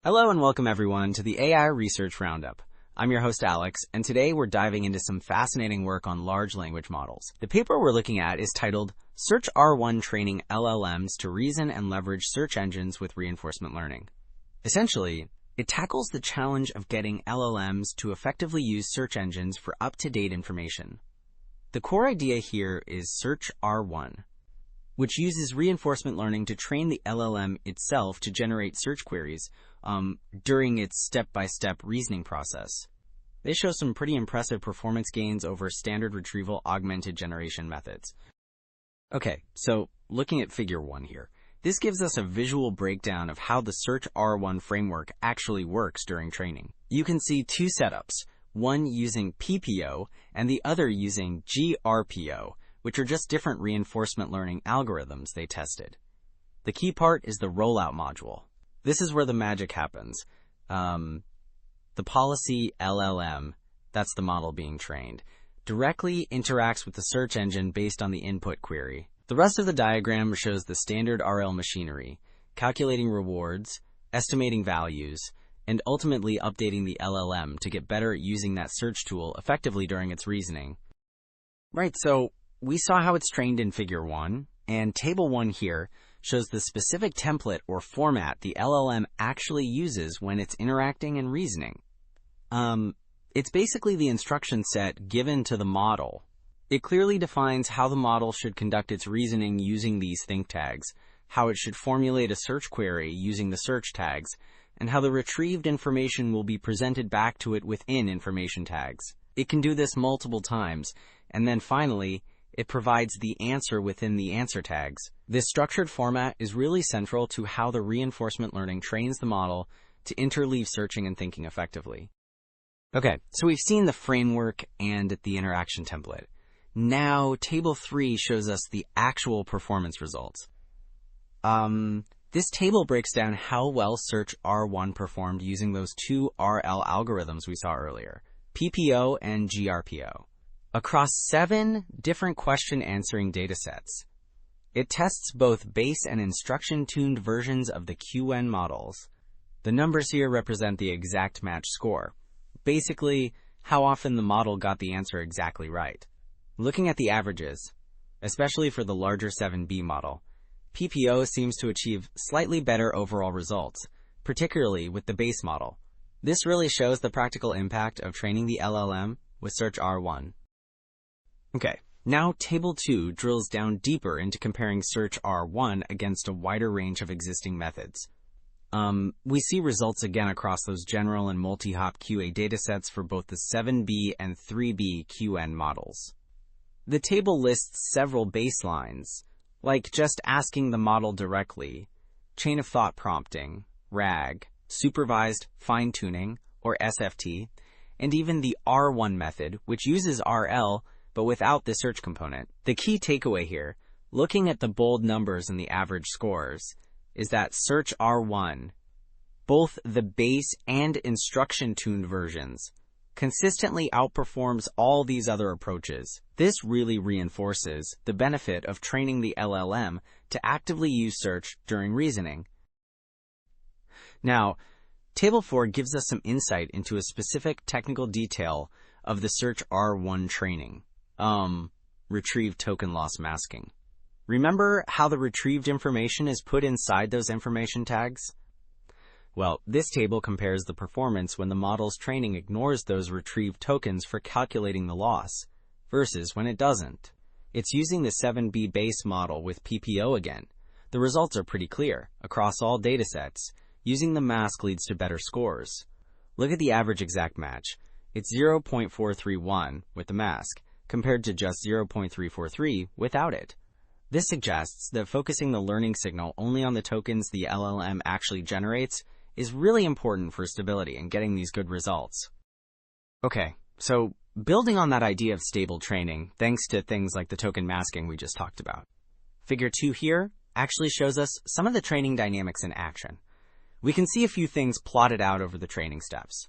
Hello and welcome everyone to the AI Research Roundup. I'm your host Alex, and today we're diving into some fascinating work on large language models. The paper we're looking at is titled Search R1 Training LLMs to Reason and Leverage Search Engines with Reinforcement Learning. Essentially, it tackles the challenge of getting LLMs to effectively use search engines for up-to-date information. The core idea here is Search R1, which uses reinforcement learning to train the LLM itself to generate search queries during its step-by-step reasoning process. They show some pretty impressive performance gains over standard retrieval augmented generation methods. Okay, so looking at figure 1 here, this gives us a visual breakdown of how the Search R1 framework actually works during training. You can see two setups, one using PPO and the other using GRPO, which are just different reinforcement learning algorithms they tested. The key part is the rollout module. This is where the magic happens. The policy LLM, that's the model being trained, directly interacts with the search engine based on the input query. The rest of the diagram shows the standard RL machinery, calculating rewards, estimating values, and ultimately updating the LLM to get better at using that search tool effectively during its reasoning. Right, so we saw how it's trained in figure 1, and table 1 here shows the specific template or format the LLM actually uses when it's interacting and reasoning. It's basically the instruction set given to the model. It clearly defines how the model should conduct its reasoning using these think tags, how it should formulate a search query using the search tags, and how the retrieved information will be presented back to it within information tags. It can do this multiple times, and then finally, it provides the answer within the answer tags. This structured format is really central to how the reinforcement learning trains the model to interleave searching and thinking effectively. Okay, so we've seen the framework and the interaction template. Now, table 3 shows us the actual performance results. This table breaks down how well Search R1 performed using those two RL algorithms we saw earlier, PPO and GRPO. Across 7 different question-answering datasets, it tests both base and instruction-tuned versions of the QN models. The numbers here represent the exact match score, basically how often the model got the answer exactly right. Looking at the averages, especially for the larger 7B model, PPO seems to achieve slightly better overall results, particularly with the base model. This really shows the practical impact of training the LLM with Search R1. Okay, now table 2 drills down deeper into comparing Search R1 against a wider range of existing methods. We see results again across those general and multi-hop QA datasets for both the 7B and 3B QN models. The table lists several baselines, like just asking the model directly, chain of thought prompting, RAG, supervised fine-tuning, or SFT, and even the R1 method, which uses RL, but without the search component. The key takeaway here, looking at the bold numbers and the average scores, is that Search R1, both the base and instruction-tuned versions, consistently outperforms all these other approaches. This really reinforces the benefit of training the LLM to actively use search during reasoning. Now, Table 4 gives us some insight into a specific technical detail of the Search R1 training. Retrieve token loss masking. Remember how the retrieved information is put inside those information tags? Well, this table compares the performance when the model's training ignores those retrieved tokens for calculating the loss, versus when it doesn't. It's using the 7B base model with PPO again. The results are pretty clear. Across all datasets, using the mask leads to better scores. Look at the average exact match. It's 0.431 with the mask, compared to just 0.343 without it. This suggests that focusing the learning signal only on the tokens the LLM actually generates is really important for stability and getting these good results. Okay, so building on that idea of stable training, thanks to things like the token masking we just talked about, Figure 2 here actually shows us some of the training dynamics in action. We can see a few things plotted out over the training steps.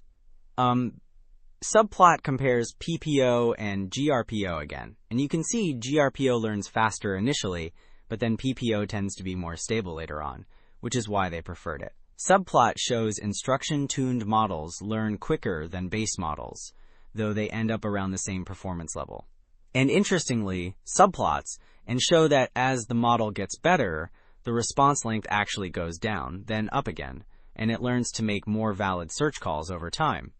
Subplot compares PPO and GRPO again, and you can see GRPO learns faster initially, but then PPO tends to be more stable later on, which is why they preferred it. Subplot shows instruction-tuned models learn quicker than base models, though they end up around the same performance level. And interestingly, subplots and show that as the model gets better, the response length actually goes down, then up again, and it learns to make more valid search calls over time.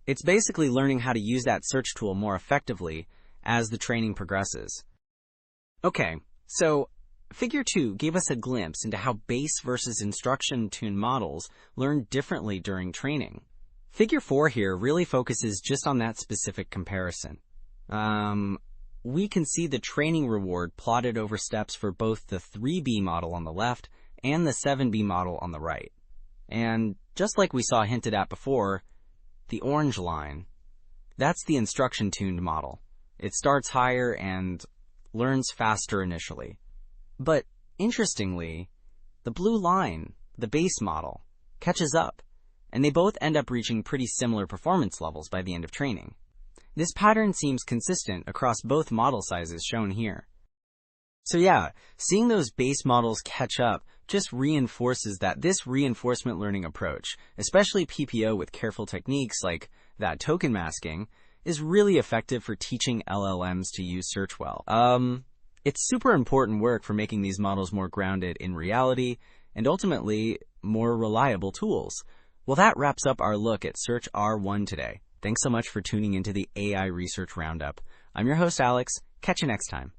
It's basically learning how to use that search tool more effectively as the training progresses. Okay, so Figure 2 gave us a glimpse into how base versus instruction-tuned models learn differently during training. Figure 4 here really focuses just on that specific comparison. We can see the training reward plotted over steps for both the 3B model on the left and the 7B model on the right. And just like we saw hinted at before, the orange line, that's the instruction-tuned model. It starts higher and learns faster initially. But interestingly, the blue line, the base model, catches up, and they both end up reaching pretty similar performance levels by the end of training. This pattern seems consistent across both model sizes shown here. So yeah, seeing those base models catch up just reinforces that this reinforcement learning approach, especially PPO with careful techniques like that token masking, is really effective for teaching LLMs to use search well. It's super important work for making these models more grounded in reality and ultimately more reliable tools. Well, that wraps up our look at Search R1 today. Thanks so much for tuning into the AI Research Roundup. I'm your host, Alex. Catch you next time.